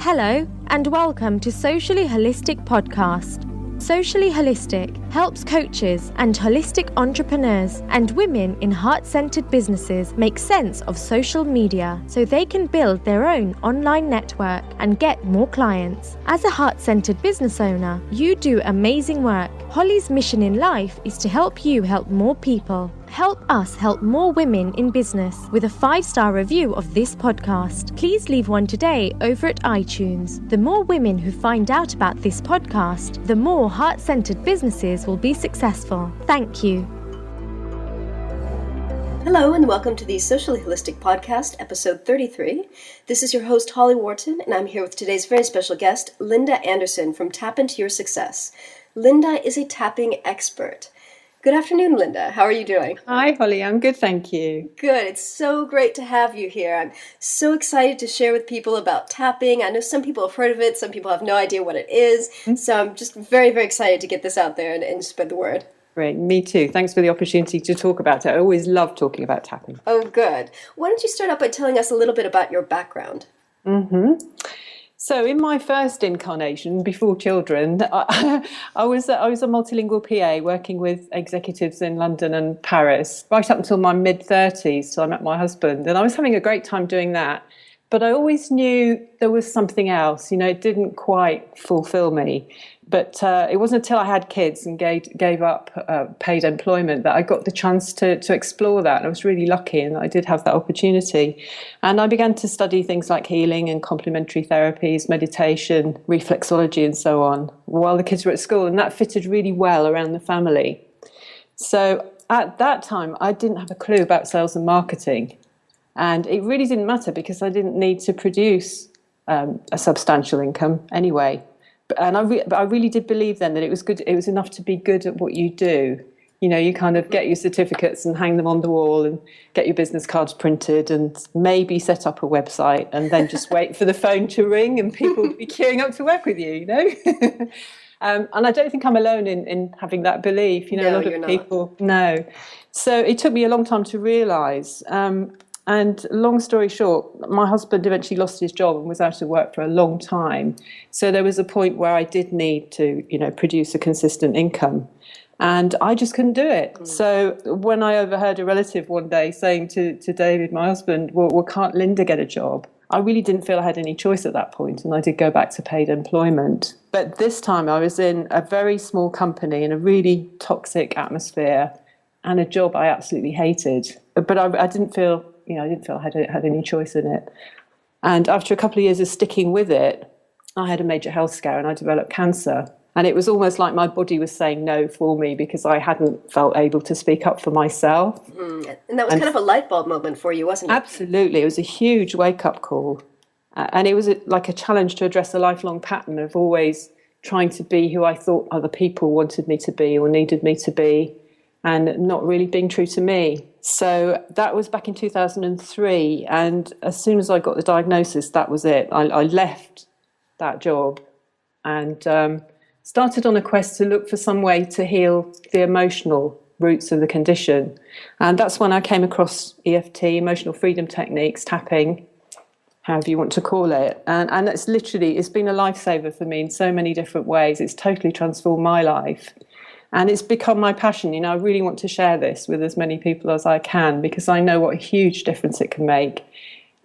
Hello, and welcome to Socially Holistic Podcast. Socially Holistic helps coaches and holistic entrepreneurs and women in heart-centered businesses make sense of social media so they can build their own online network and get more clients. As a heart-centered business owner, you do amazing work. Holly's mission in life is to help you help more people. Help us help more women in business with a 5-star review of this podcast. Please leave one today over at iTunes. The more women who find out about this podcast, the more heart-centered businesses will be successful. Thank you. Hello and welcome to the Socially Holistic Podcast, episode 33. This is your host, Holly Wharton, and I'm here with today's very special guest, Linda Anderson from Tap Into Your Success. Linda is a tapping expert. Good afternoon, Linda. How are you doing? Hi, Holly. I'm good, thank you. Good. It's so great to have you here. I'm so excited to share with people about tapping. I know some people have heard of it. Some people have no idea what it is. So I'm just very, very excited to get this out there and spread the word. Great. Me too. Thanks for the opportunity to talk about it. I always love talking about tapping. Oh, good. Why don't you start out by telling us a little bit about your background? So in my first incarnation, before children, I was a multilingual PA working with executives in London and Paris, right up until my mid-30s. So I met my husband, and I was having a great time doing that. But I always knew there was something else. It didn't quite fulfill me. But it wasn't until I had kids and gave up paid employment that I got the chance to explore that. And I was really lucky and I did have that opportunity. And I began to study things like healing and complementary therapies, meditation, reflexology and so on while the kids were at school. And that fitted really well around the family. So at that time, I didn't have a clue about sales and marketing. And it really didn't matter because I didn't need to produce a substantial income anyway. And I really did believe then that it was good. It was enough to be good at what you do. You kind of get your certificates and hang them on the wall and get your business cards printed and maybe set up a website and then just wait for the phone to ring and people be queuing up to work with you, And I don't think I'm alone in having that belief. No, a lot of people know. So it took me a long time to realise. And long story short, my husband eventually lost his job and was out of work for a long time. So there was a point where I did need to, produce a consistent income. And I just couldn't do it. So when I overheard a relative one day saying to David, my husband, well, can't Linda get a job? I really didn't feel I had any choice at that point, and I did go back to paid employment. But this time I was in a very small company in a really toxic atmosphere and a job I absolutely hated. But I didn't feel... I didn't feel I had any choice in it. And after a couple of years of sticking with it, I had a major health scare and I developed cancer. And it was almost like my body was saying no for me because I hadn't felt able to speak up for myself. And that was kind of a light bulb moment for you, wasn't it? Absolutely. It was a huge wake-up call. And it was like a challenge to address a lifelong pattern of always trying to be who I thought other people wanted me to be or needed me to be, and not really being true to me. So that was back in 2003. And as soon as I got the diagnosis, that was it. I left that job and started on a quest to look for some way to heal the emotional roots of the condition. And that's when I came across EFT, emotional freedom techniques, tapping, however you want to call it. And it's been a lifesaver for me in so many different ways. It's totally transformed my life. And it's become my passion. I really want to share this with as many people as I can because I know what a huge difference it can make.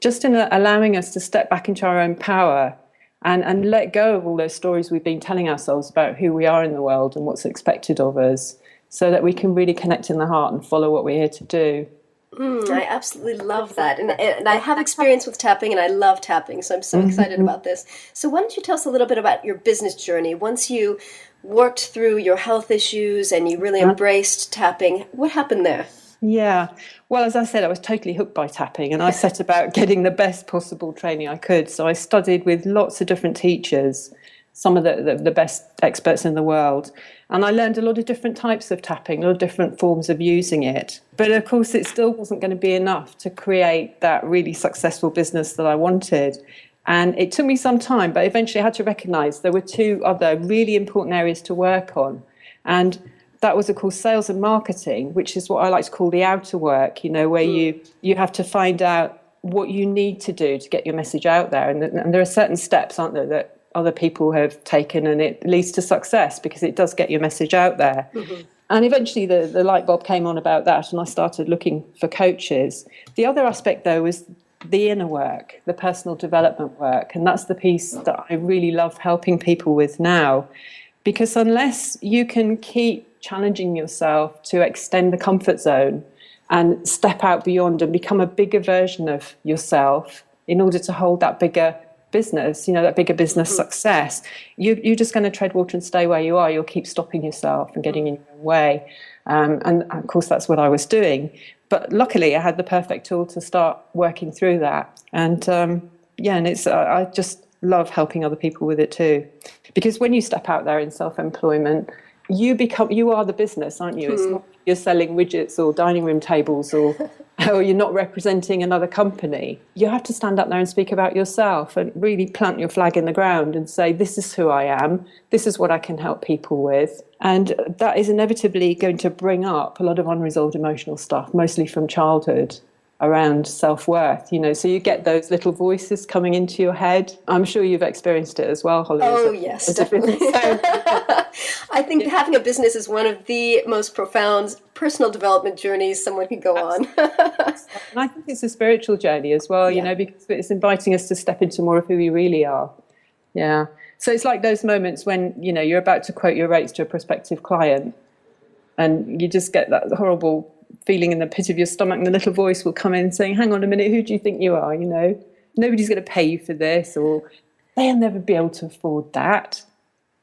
Just in allowing us to step back into our own power and let go of all those stories we've been telling ourselves about who we are in the world and what's expected of us so that we can really connect in the heart and follow what we're here to do. I absolutely love that. And I have experience with tapping and I love tapping. So I'm so excited about this. So why don't you tell us a little bit about your business journey? Once you worked through your health issues and you really embraced tapping, what happened there? Yeah. Well, as I said, I was totally hooked by tapping and I set about getting the best possible training I could. So I studied with lots of different teachers, some of the best experts in the world. And I learned a lot of different types of tapping, a lot of different forms of using it. But of course, it still wasn't going to be enough to create that really successful business that I wanted. And it took me some time, but eventually I had to recognize there were two other really important areas to work on. And that was, of course, sales and marketing, which is what I like to call the outer work, where you have to find out what you need to do to get your message out there. And there are certain steps, aren't there, that other people have taken, and it leads to success because it does get your message out there. Mm-hmm. And eventually the light bulb came on about that, and I started looking for coaches. The other aspect, though, was the inner work, the personal development work. And that's the piece that I really love helping people with now. Because unless you can keep challenging yourself to extend the comfort zone and step out beyond and become a bigger version of yourself in order to hold that bigger business, that bigger business success, you're just going to tread water and stay where you are. You'll keep stopping yourself and getting in your own way. And of course, that's what I was doing. But luckily, I had the perfect tool to start working through that. And and I just love helping other people with it too. Because when you step out there in self-employment, you are the business, aren't you? It's not you're selling widgets or dining room tables or you're not representing another company. You have to stand up there and speak about yourself and really plant your flag in the ground and say, this is who I am, this is what I can help people with. And that is inevitably going to bring up a lot of unresolved emotional stuff, mostly from childhood, around self-worth, so you get those little voices coming into your head. I'm sure you've experienced it as well, Holly. Oh, yes, definitely. I think having a business is one of the most profound personal development journeys someone can go on. And I think it's a spiritual journey as well, because it's inviting us to step into more of who we really are. Yeah. So it's like those moments when, you're about to quote your rates to a prospective client and you just get that horrible feeling in the pit of your stomach, and the little voice will come in saying, hang on a minute, who do you think you are? Nobody's going to pay you for this, or they'll never be able to afford that.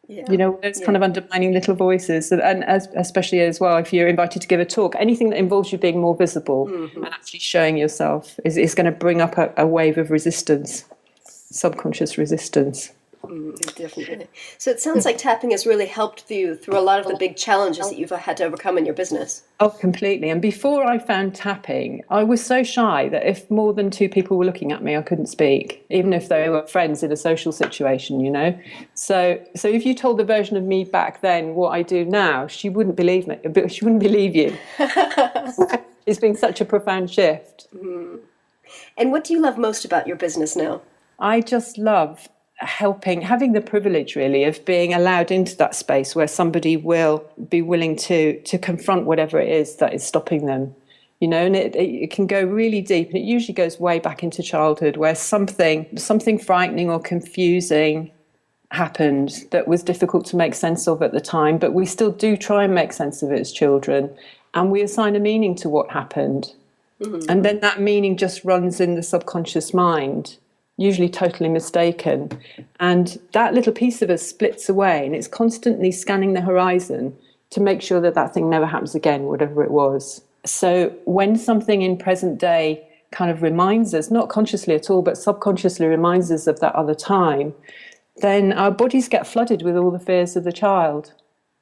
Those kind of undermining little voices. And especially as well, if you're invited to give a talk, anything that involves you being more visible and actually showing yourself is going to bring up a wave of resistance, subconscious resistance. Definitely. So it sounds like tapping has really helped you through a lot of the big challenges that you've had to overcome in your business. Oh, completely. And before I found tapping, I was so shy that if more than two people were looking at me, I couldn't speak, even if they were friends in a social situation, So if you told the version of me back then what I do now, she wouldn't believe me. She wouldn't believe you. It's been such a profound shift. And what do you love most about your business now? I just love having the privilege really of being allowed into that space where somebody will be willing to confront whatever it is that is stopping them, and it can go really deep, and it usually goes way back into childhood where something frightening or confusing happened that was difficult to make sense of at the time, but we still do try and make sense of it as children, and we assign a meaning to what happened. And then that meaning just runs in the subconscious mind, usually totally mistaken. And that little piece of us splits away, and it's constantly scanning the horizon to make sure that thing never happens again, whatever it was. So when something in present day kind of reminds us, not consciously at all, but subconsciously reminds us of that other time, then our bodies get flooded with all the fears of the child.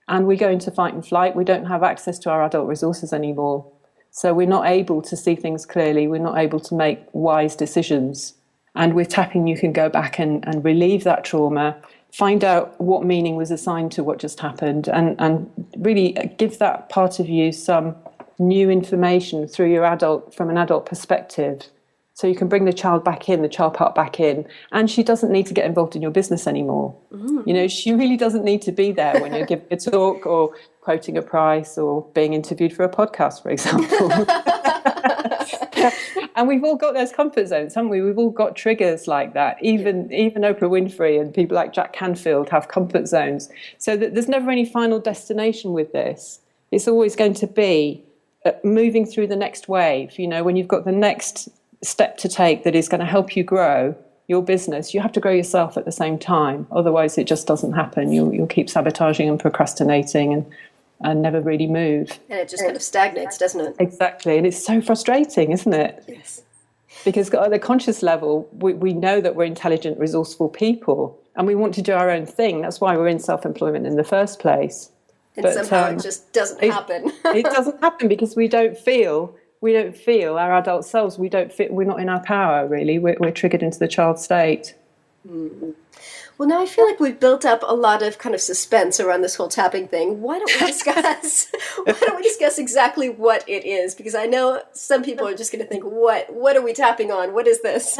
And we go into fight and flight. We don't have access to our adult resources anymore. So we're not able to see things clearly. We're not able to make wise decisions. And with tapping, you can go back and relieve that trauma, find out what meaning was assigned to what just happened, and really give that part of you some new information through from an adult perspective. So you can bring the child back in, the child part back in, and she doesn't need to get involved in your business anymore. She really doesn't need to be there when you're giving a talk or quoting a price or being interviewed for a podcast, for example. And we've all got those comfort zones, haven't we? We've all got triggers like that. Even Oprah Winfrey and people like Jack Canfield have comfort zones. So that there's never any final destination with this. It's always going to be moving through the next wave. When you've got the next step to take that is going to help you grow your business, you have to grow yourself at the same time. Otherwise, it just doesn't happen. You'll keep sabotaging and procrastinating and never really move. And it just kind of stagnates, doesn't it? Exactly. And it's so frustrating, isn't it? Yes. Because at the conscious level, we know that we're intelligent, resourceful people, and we want to do our own thing. That's why we're in self-employment in the first place. And somehow it just doesn't happen. It doesn't happen because we don't feel our adult selves. We're not in our power, really. We're triggered into the child state. Mm-hmm. Well, now I feel like we've built up a lot of kind of suspense around this whole tapping thing. Why don't we discuss? Why don't we discuss exactly what it is? Because I know some people are just going to think, "What are we tapping on? What is this?"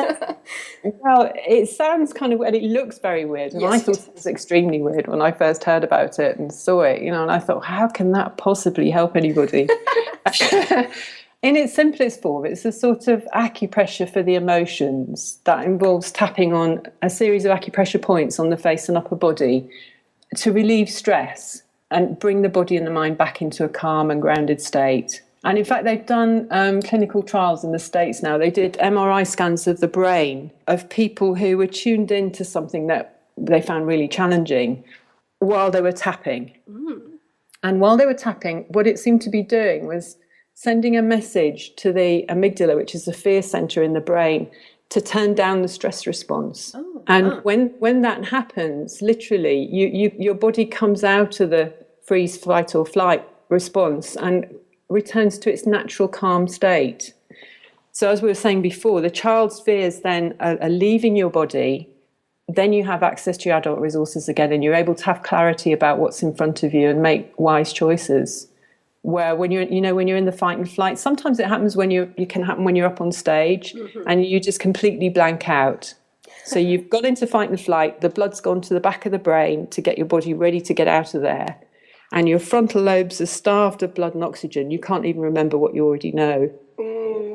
Well, it sounds kind of weird. It looks very weird, and Yes, I thought it was extremely weird when I first heard about it and saw it. And I thought, how can that possibly help anybody? In its simplest form, it's a sort of acupressure for the emotions that involves tapping on a series of acupressure points on the face and upper body to relieve stress and bring the body and the mind back into a calm and grounded state. And in fact, they've done clinical trials in the States now. They did MRI scans of the brain of people who were tuned into something that they found really challenging while they were tapping. And while they were tapping, what it seemed to be doing was sending a message to the amygdala, which is the fear center in the brain, to turn down the stress response. When that happens, literally, your body comes out of the freeze, fight or flight response and returns to its natural calm state. So as we were saying before, the child's fears then are leaving your body. Then you have access to your adult resources again, and you're able to have clarity about what's in front of you and make wise choices. Where when you're in the fight and flight, sometimes it happens it can happen when you're up on stage and you just completely blank out. So you've got into fight and flight, the blood's gone to the back of the brain to get your body ready to get out of there. And your frontal lobes are starved of blood and oxygen. You can't even remember what you already know.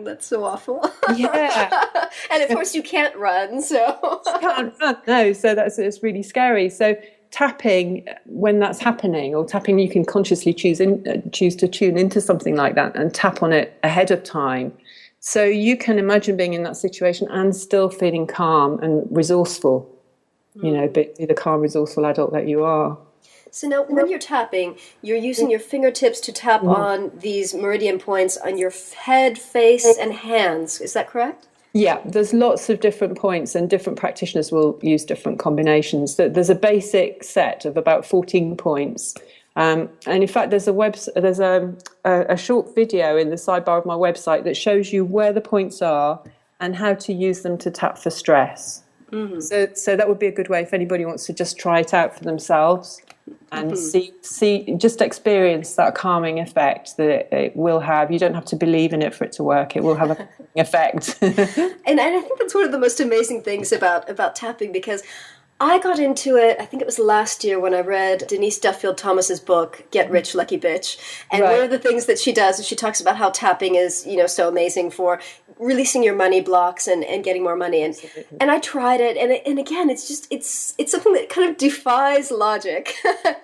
That's so awful. Yeah. And of course you can't run, so. You can't run, no, so it's really scary. So tapping, when that's happening, or tapping, you can consciously choose to tune into something like that and tap on it ahead of time. So you can imagine being in that situation and still feeling calm and resourceful, be the calm, resourceful adult that you are. So now, when you're tapping, you're using your fingertips to tap on these meridian points on your head, face, and hands. Is that correct? Yeah, there's lots of different points, and different practitioners will use different combinations. There's a basic set of about 14 points. And in fact, there's a short video in the sidebar of my website that shows you where the points are and how to use them to tap for stress. So that would be a good way if anybody wants to just try it out for themselves and just experience that calming effect that it will have. You don't have to believe in it for it to work. It will have a calming effect. And I think that's one of the most amazing things about tapping, because I got into it, I think it was last year when I read Denise Duffield Thomas's book, Get Rich, Lucky Bitch. And one of the things that she does is she talks about how tapping is, so amazing for releasing your money blocks and getting more money. And I tried it, and again, it's something that kind of defies logic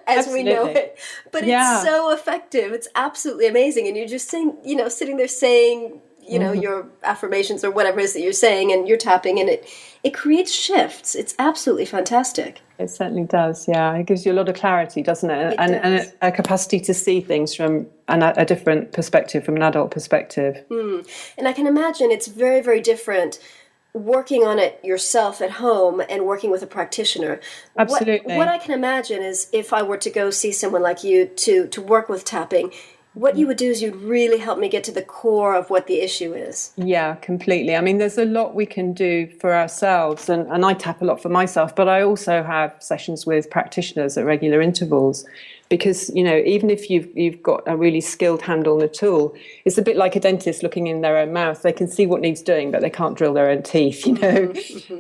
as we know it. But it's so effective. It's absolutely amazing. And you're just saying, sitting there saying, your affirmations or whatever it is that you're saying, and you're tapping, and it creates shifts. It's absolutely fantastic. It certainly does, yeah. It gives you a lot of clarity, doesn't it? And a capacity to see things from a different perspective, from an adult perspective. And I can imagine it's very, very different working on it yourself at home and working with a practitioner. Absolutely. What I can imagine is if I were to go see someone like you to work with tapping, what you would do is you'd really help me get to the core of what the issue is. Yeah, completely. I mean, there's a lot we can do for ourselves, and I tap a lot for myself, but I also have sessions with practitioners at regular intervals, because, even if you've got a really skilled hand on the tool, it's a bit like a dentist looking in their own mouth. They can see what needs doing, but they can't drill their own teeth,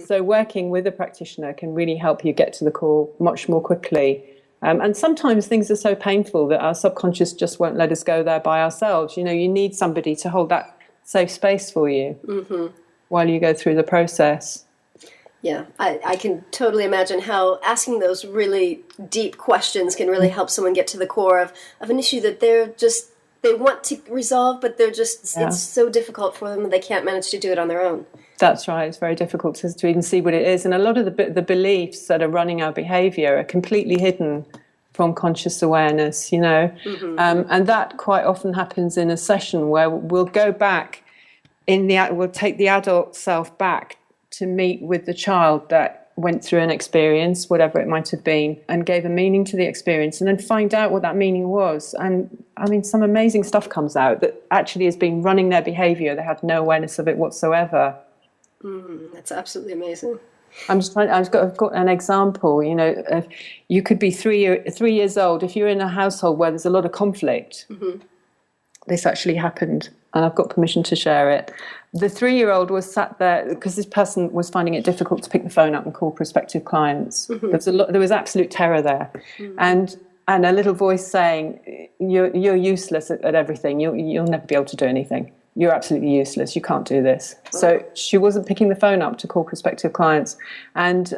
So working with a practitioner can really help you get to the core much more quickly. And sometimes things are so painful that our subconscious just won't let us go there by ourselves. You need somebody to hold that safe space for you while you go through the process. Yeah, I can totally imagine how asking those really deep questions can really help someone get to the core of an issue that they want to resolve, but it's so difficult for them that they can't manage to do it on their own. That's right. It's very difficult to even see what it is. And a lot of the beliefs that are running our behavior are completely hidden from conscious awareness, and that quite often happens in a session where we'll go back we'll take the adult self back to meet with the child that went through an experience, whatever it might have been, and gave a meaning to the experience, and then find out what that meaning was. And I mean, some amazing stuff comes out that actually has been running their behavior. They had no awareness of it whatsoever. That's absolutely amazing. I've got an example. You know, you could be 3 years old. If you're in a household where there's a lot of conflict, this actually happened, and I've got permission to share it. The 3-year-old was sat there because this person was finding it difficult to pick the phone up and call prospective clients. There was absolute terror there, and a little voice saying, "You're useless at everything. You'll never be able to do anything. You're absolutely useless. You can't do this." So she wasn't picking the phone up to call prospective clients. And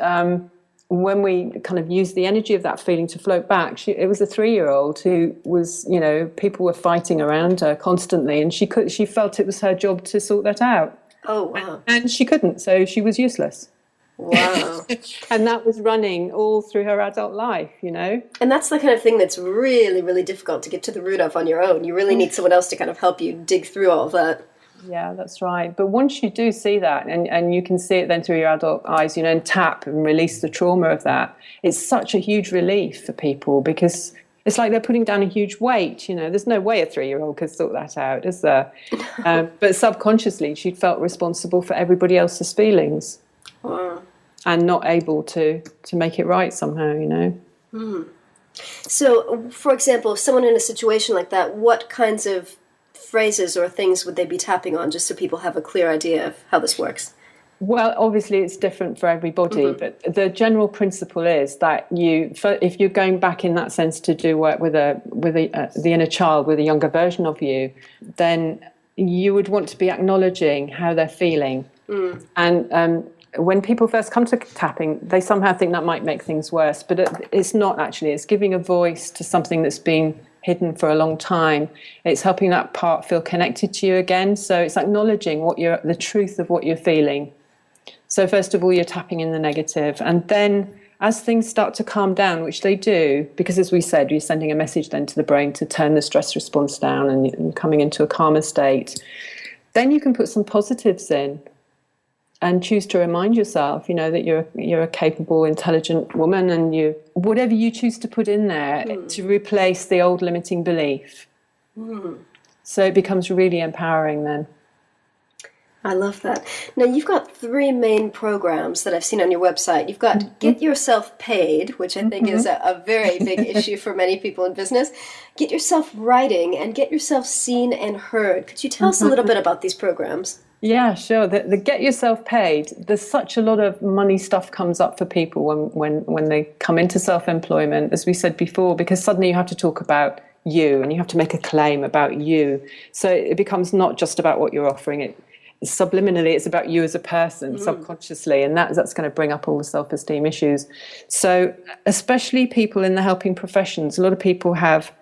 when we kind of used the energy of that feeling to float back, it was a 3-year-old who was, you know, people were fighting around her constantly, and she felt it was her job to sort that out. Oh, wow. And she couldn't, so she was useless. Wow. And that was running all through her adult life, you know. And that's the kind of thing that's really, really difficult to get to the root of on your own. You really need someone else to kind of help you dig through all of that. Yeah, that's right. But once you do see that, and you can see it then through your adult eyes, you know, and tap and release the trauma of that, it's such a huge relief for people, because it's like they're putting down a huge weight. You know, there's no way a 3-year-old could sort that out, is there? But subconsciously, she felt responsible for everybody else's feelings. Wow. And not able to make it right somehow, you know. So, for example, if someone in a situation like that, what kinds of phrases or things would they be tapping on, just so people have a clear idea of how this works? Well, obviously it's different for everybody, but the general principle is that if you're going back in that sense to do work with the inner child, with a younger version of you, then you would want to be acknowledging how they're feeling. And when people first come to tapping, they somehow think that might make things worse, but it's not actually. It's giving a voice to something that's been hidden for a long time. It's helping that part feel connected to you again. So it's acknowledging the truth of what you're feeling. So first of all, you're tapping in the negative, and then as things start to calm down, which they do, because as we said, you're sending a message then to the brain to turn the stress response down and coming into a calmer state, then you can put some positives in and choose to remind yourself, you know, that you're a capable, intelligent woman, and whatever you choose to put in there to replace the old limiting belief. So it becomes really empowering then. I love that. Now, you've got 3 main programs that I've seen on your website. You've got Get Yourself Paid, which I think is a very big issue for many people in business. Get Yourself Writing, and Get Yourself Seen and Heard. Could you tell us a little bit about these programs? Yeah, sure. The Get Yourself Paid, there's such a lot of money stuff comes up for people when they come into self-employment, as we said before, because suddenly you have to talk about you and you have to make a claim about you. So it becomes not just about what you're offering. Subliminally, it's about you as a person, subconsciously, and that's going to bring up all the self-esteem issues. So especially people in the helping professions, a lot of people have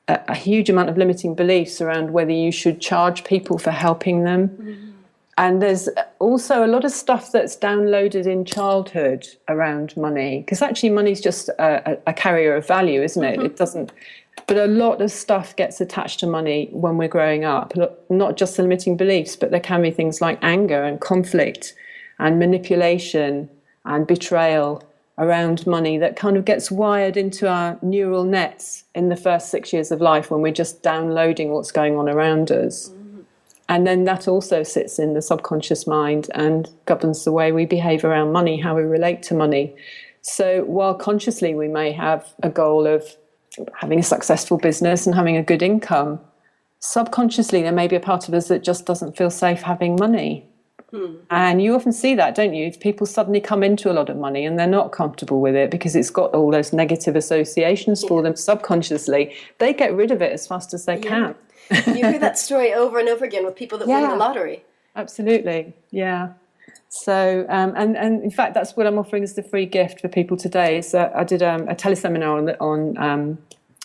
a huge amount of limiting beliefs around whether you should charge people for helping them. And there's also a lot of stuff that's downloaded in childhood around money, because actually money is just a carrier of value, isn't it? It doesn't. But a lot of stuff gets attached to money when we're growing up, not just the limiting beliefs, but there can be things like anger and conflict and manipulation and betrayal around money that kind of gets wired into our neural nets in the first 6 years of life when we're just downloading what's going on around us. And then that also sits in the subconscious mind and governs the way we behave around money, how we relate to money. So while consciously we may have a goal of having a successful business and having a good income, subconsciously there may be a part of us that just doesn't feel safe having money. And you often see that, don't you? If people suddenly come into a lot of money and they're not comfortable with it because it's got all those negative associations for them subconsciously, they get rid of it as fast as they can. You hear that story over and over again with people that win the lottery. Absolutely, yeah. So, and in fact, that's what I'm offering as the free gift for people today. Is I did a teleseminar on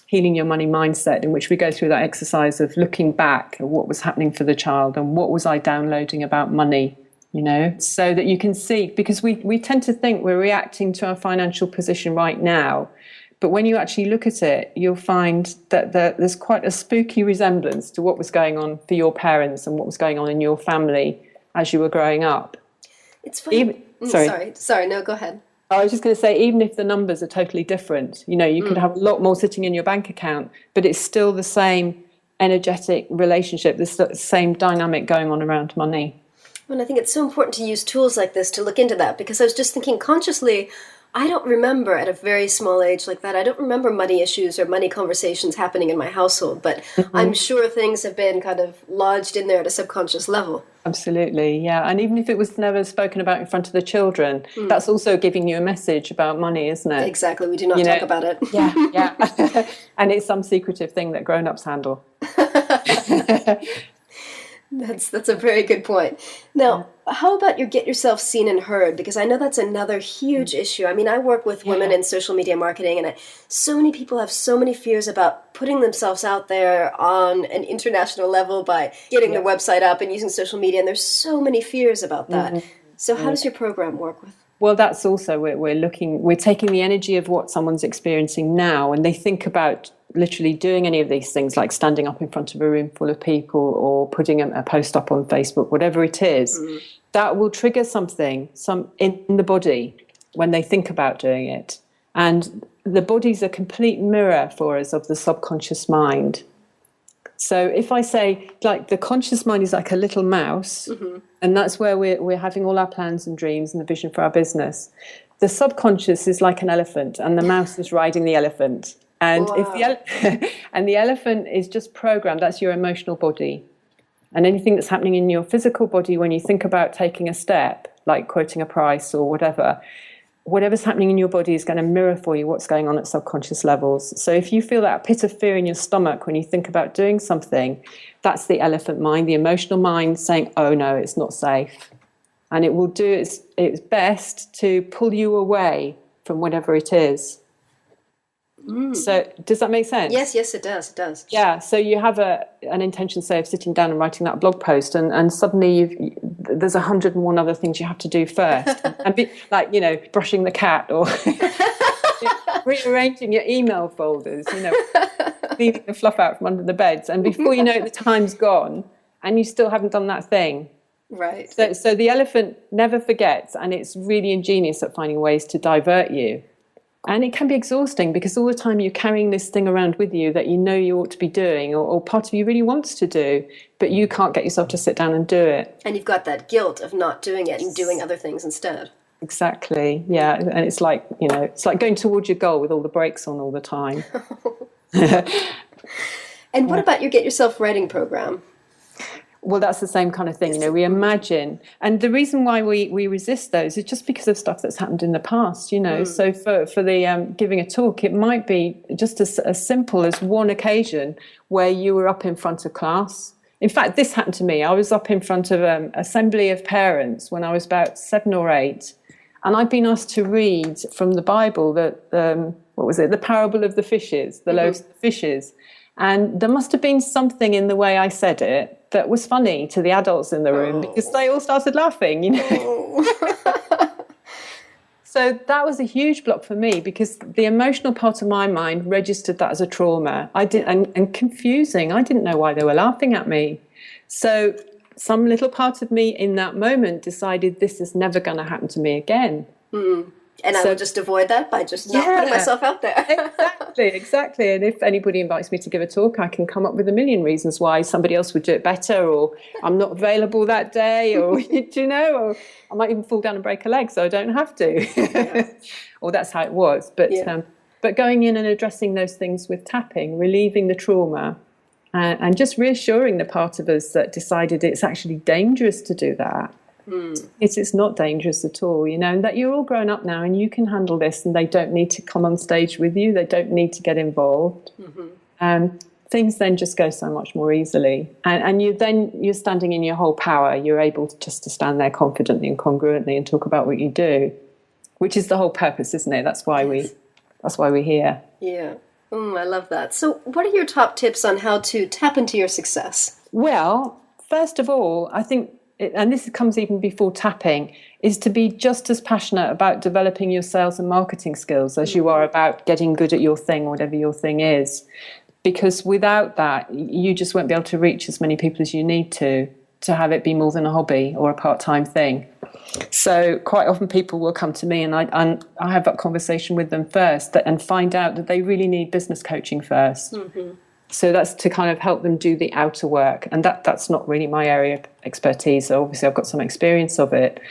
healing your money mindset, in which we go through that exercise of looking back at what was happening for the child and what was I downloading about money, you know, so that you can see, because we tend to think we're reacting to our financial position right now. But when you actually look at it, you'll find that there's quite a spooky resemblance to what was going on for your parents and what was going on in your family as you were growing up. It's funny. Sorry, no, go ahead. I was just going to say, even if the numbers are totally different, you know, you could have a lot more sitting in your bank account, but it's still the same energetic relationship, the same dynamic going on around money. And I think it's so important to use tools like this to look into that, because I was just thinking consciously, I don't remember at a very small age like that, I don't remember money issues or money conversations happening in my household, but I'm sure things have been kind of lodged in there at a subconscious level. Absolutely, yeah. And even if it was never spoken about in front of the children, that's also giving you a message about money, isn't it? Exactly, we do not talk about it. Yeah. And it's some secretive thing that grown-ups handle. That's a very good point. Now, how about you get yourself seen and heard? Because I know that's another huge issue. I mean, I work with women in social media marketing, and so many people have so many fears about putting themselves out there on an international level by getting their website up and using social media, and there's so many fears about that. So how does your program work with? Well, that's also we're taking the energy of what someone's experiencing now, and they think about literally doing any of these things, like standing up in front of a room full of people or putting a post up on Facebook, whatever it is, that will trigger something in the body when they think about doing it. And the body's a complete mirror for us of the subconscious mind. So if I say, like, the conscious mind is like a little mouse, and that's where we're having all our plans and dreams and the vision for our business. The subconscious is like an elephant, and the mouse is riding the elephant. And and the elephant is just programmed, that's your emotional body. And anything that's happening in your physical body when you think about taking a step, like quoting a price or whatever's happening in your body is going to mirror for you what's going on at subconscious levels. So if you feel that pit of fear in your stomach when you think about doing something, that's the elephant mind, the emotional mind saying, oh no, it's not safe. And it will do its best to pull you away from whatever it is. So does that make sense? Yes, it does. Yeah, so you have an intention, say, of sitting down and writing that blog post, and suddenly there's 101 other things you have to do first. And like, brushing the cat or rearranging your email folders, cleaning the fluff out from under the beds. And before you know it, the time's gone and you still haven't done that thing. Right. So the elephant never forgets, and it's really ingenious at finding ways to divert you. And it can be exhausting because all the time you're carrying this thing around with you that you ought to be doing, or part of you really wants to do, but you can't get yourself to sit down and do it. And you've got that guilt of not doing it and doing other things instead. Exactly, yeah. And it's like, it's like going towards your goal with all the brakes on all the time. And what about your Get Yourself Writing program? Well, that's the same kind of thing, we imagine. And the reason why we resist those is just because of stuff that's happened in the past, So for the giving a talk, it might be just as simple as one occasion where you were up in front of class. In fact, this happened to me. I was up in front of an assembly of parents when I was about 7 or 8. And I'd been asked to read from the Bible the parable of the fishes, the loaves of the fishes. And there must have been something in the way I said it that was funny to the adults in the room because they all started laughing, So that was a huge block for me because the emotional part of my mind registered that as a trauma. And confusing. I didn't know why they were laughing at me. So some little part of me in that moment decided this is never going to happen to me again. And I will just avoid that by just not putting myself out there. Exactly. And if anybody invites me to give a talk, I can come up with a million reasons why somebody else would do it better, or I'm not available that day, or, or I might even fall down and break a leg so I don't have to. Or that's how it was. But going in and addressing those things with tapping, relieving the trauma, and just reassuring the part of us that decided it's actually dangerous to do that. It's not dangerous at all, and that you're all grown up now and you can handle this, and they don't need to come on stage with you, they don't need to get involved. Things then just go so much more easily, and you're standing in your whole power. You're able just to stand there confidently and congruently and talk about what you do, which is the whole purpose, isn't it? That's why we're here. Yeah. I love that. So what are your top tips on how to tap into your success? Well, first of all, I think, and this comes even before tapping, is to be just as passionate about developing your sales and marketing skills as you are about getting good at your thing, whatever your thing is. Because without that, you just won't be able to reach as many people as you need to have it be more than a hobby or a part-time thing. So quite often people will come to me and I have that conversation with them first and find out that they really need business coaching first. So that's to kind of help them do the outer work. And that's not really my area of expertise. So obviously I've got some experience of it.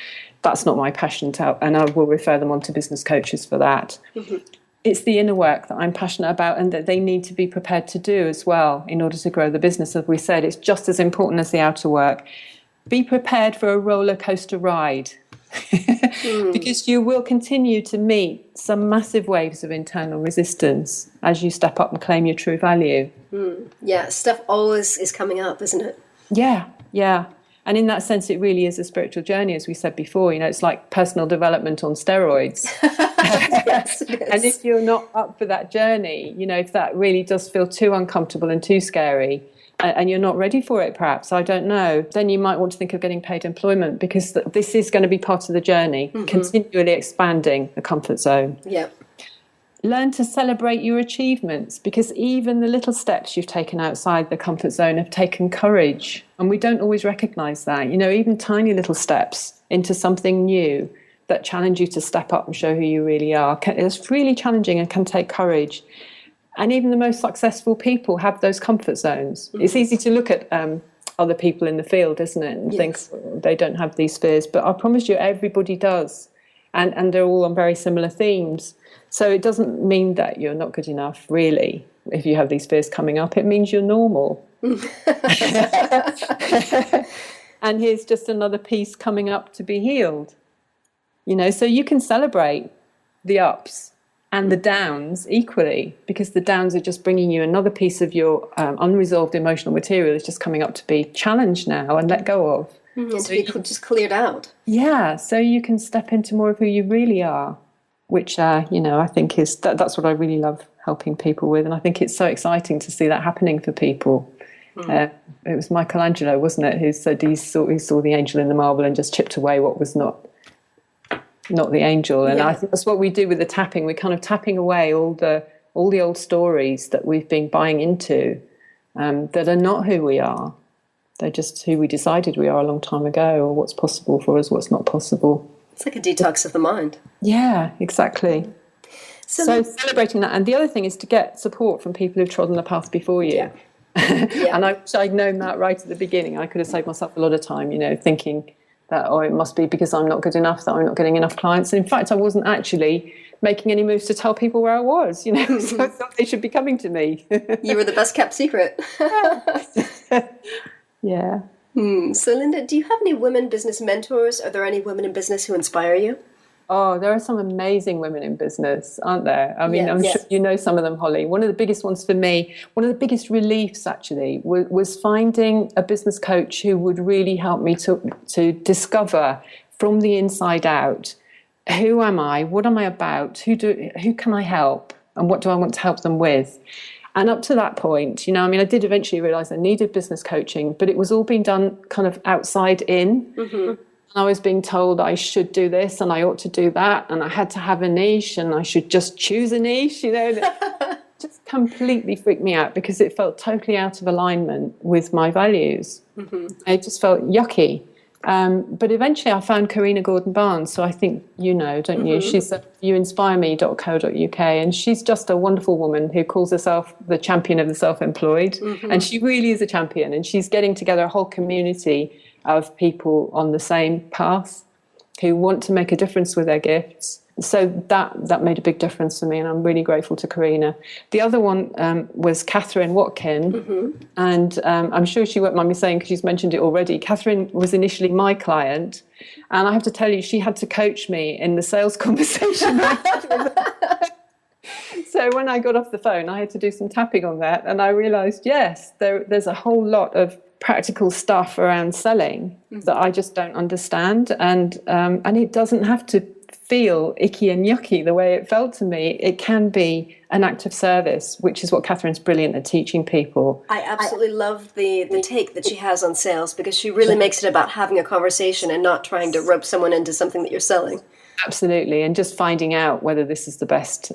That's not my passion to help, and I will refer them on to business coaches for that. It's the inner work that I'm passionate about and that they need to be prepared to do as well in order to grow the business. As we said, it's just as important as the outer work. Be prepared for a roller coaster ride because you will continue to meet some massive waves of internal resistance as you step up and claim your true value. Yeah, stuff always is coming up, isn't it? Yeah. And in that sense, it really is a spiritual journey, as we said before. It's like personal development on steroids. Yes, it is. And if you're not up for that journey, if that really does feel too uncomfortable and too scary, and you're not ready for it, perhaps, I don't know, then you might want to think of getting paid employment, because this is going to be part of the journey, continually expanding the comfort zone. Yeah. Learn to celebrate your achievements, because even the little steps you've taken outside the comfort zone have taken courage. And we don't always recognize that. Even tiny little steps into something new that challenge you to step up and show who you really are. It's really challenging and can take courage. And even the most successful people have those comfort zones. It's easy to look at other people in the field, isn't it? And think they don't have these fears. But I promise you, everybody does. And they're all on very similar themes. So it doesn't mean that you're not good enough, really, if you have these fears coming up. It means you're normal. And here's just another piece coming up to be healed. So you can celebrate the ups and the downs equally, because the downs are just bringing you another piece of your unresolved emotional material is just coming up to be challenged now and let go of. And so to be just cleared out. Yeah, so you can step into more of who you really are, which, I think is that's what I really love helping people with. And I think it's so exciting to see that happening for people. It was Michelangelo, wasn't it, who said he saw the angel in the marble and just chipped away what was not the angel. And I think that's what we do with the tapping. We're kind of tapping away all the old stories that we've been buying into that are not who we are. They're just who we decided we are a long time ago, or what's possible for us, what's not possible. It's like a detox of the mind. Yeah, exactly. So celebrating that. And the other thing is to get support from people who've trodden the path before you. Yeah. And I wish I'd known that right at the beginning. I could have saved myself a lot of time, thinking that, it must be because I'm not good enough, that I'm not getting enough clients. And in fact, I wasn't actually making any moves to tell people where I was, so I thought they should be coming to me. You were the best kept secret. Yeah. So Linda, do you have any women business mentors? Are there any women in business who inspire you? Oh, there are some amazing women in business, aren't there? I mean, I'm sure you know some of them, Holly. One of the biggest ones for me, one of the biggest reliefs actually, was finding a business coach who would really help me to discover from the inside out, who am I, what am I about, who can I help, and what do I want to help them with? And up to that point, I did eventually realise I needed business coaching, but it was all being done kind of outside in. Mm-hmm. I was being told I should do this and I ought to do that, and I had to have a niche and I should just choose a niche, that just completely freaked me out because it felt totally out of alignment with my values. Mm-hmm. It just felt yucky. But eventually I found Karina Gordon-Barnes, so I think don't you? She's at You&rsquo.co.uk, and she's just a wonderful woman who calls herself the champion of the self-employed, and she really is a champion, and she's getting together a whole community of people on the same path who want to make a difference with their gifts. So that made a big difference for me, and I'm really grateful to Karina. The other one was Catherine Watkin, and I'm sure she won't mind me saying, because she's mentioned it already. Catherine was initially my client, and I have to tell you, she had to coach me in the sales conversation. So when I got off the phone, I had to do some tapping on that, and I realised, yes, there's a whole lot of practical stuff around selling that I just don't understand, and it doesn't have to feel icky and yucky the way it felt to me. It can be an act of service, which is what Catherine's brilliant at teaching people. I absolutely love the take that she has on sales, because she really makes it about having a conversation and not trying to rope someone into something that you're selling. Absolutely, and just finding out whether this is the best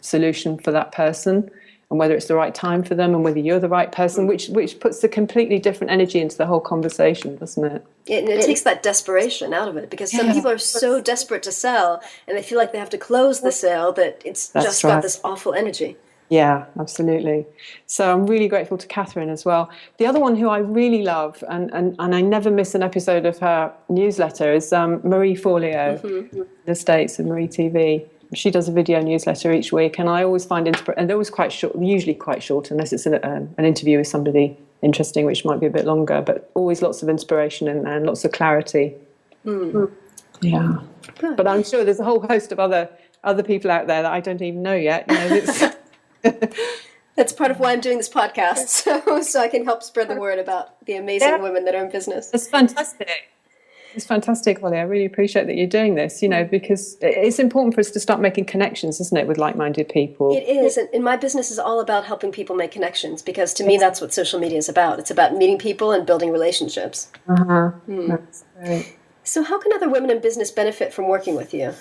solution for that person, and whether it's the right time for them, and whether you're the right person, which puts a completely different energy into the whole conversation, doesn't it? And it takes that desperation out of it, because some people are so desperate to sell, and they feel like they have to close the sale, that it's just got this awful energy. Yeah, absolutely. So I'm really grateful to Catherine as well. The other one who I really love, and I never miss an episode of her newsletter, is Marie Forleo, the States and Marie TV. She does a video newsletter each week, and I always find and they're always quite short, usually quite short, unless it's an interview with somebody interesting, which might be a bit longer, but always lots of inspiration and lots of clarity. Yeah. Good. But I'm sure there's a whole host of other people out there that I don't even know yet. You know, that's part of why I'm doing this podcast, so I can help spread the word about the amazing women that are in business. It's fantastic. It's fantastic, Holly. I really appreciate that you're doing this, you know, because it's important for us to start making connections, isn't it, with like-minded people? It is. And my business is all about helping people make connections, because to me, that's what social media is about. It's about meeting people and building relationships. That's great. So how can other women in business benefit from working with you?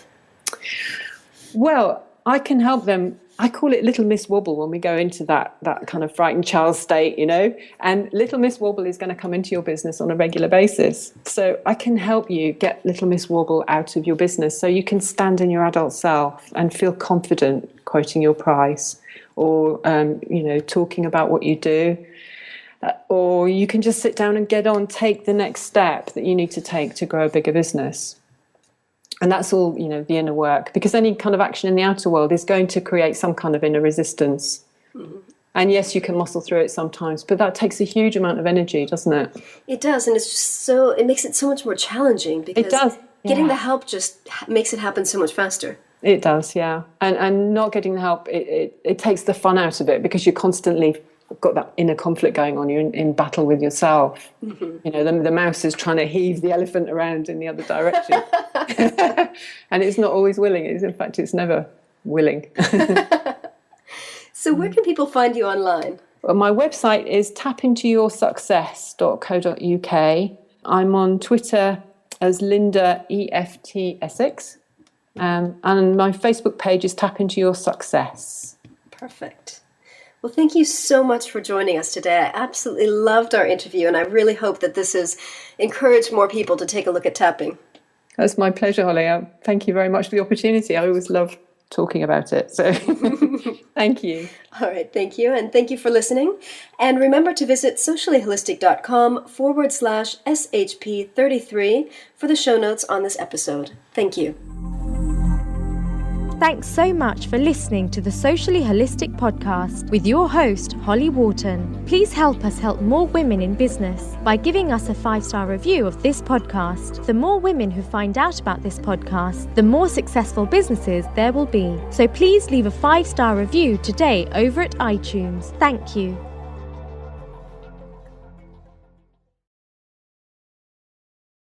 Well, I can help them. I call it Little Miss Wobble when we go into that kind of frightened child state, you know, and Little Miss Wobble is going to come into your business on a regular basis. So I can help you get Little Miss Wobble out of your business so you can stand in your adult self and feel confident quoting your price or, you know, talking about what you do. Or you can just sit down and take the next step that you need to take to grow a bigger business. And that's all, you know, the inner work, because any kind of action in the outer world is going to create some kind of inner resistance. And yes, you can muscle through it sometimes, but that takes a huge amount of energy, doesn't it? It does. And it's just it makes it so much more challenging, because it does. Getting the help just makes it happen so much faster. It does, yeah. And not getting the help, it takes the fun out of it, because you're constantly got that inner conflict going on. You're in battle with yourself. You know, the mouse is trying to heave the elephant around in the other direction. And it's not always willing. In fact, it's never willing. So where can people find you online? Well, my website is tapintoyoursuccess.co.uk. I'm on Twitter as Linda EFT Essex. And my Facebook page is Tap Into Your Success. Perfect. Well, thank you so much for joining us today. I absolutely loved our interview, and I really hope that this has encouraged more people to take a look at tapping. That's my pleasure, Holly. Thank you very much for the opportunity. I always love talking about it. So thank you. All right. Thank you. And thank you for listening. And remember to visit sociallyholistic.com/SHP33 for the show notes on this episode. Thank you. Thanks so much for listening to the Socially Holistic Podcast with your host, Holly Wharton. Please help us help more women in business by giving us a 5-star review of this podcast. The more women who find out about this podcast, the more successful businesses there will be. So please leave a 5-star review today over at iTunes. Thank you.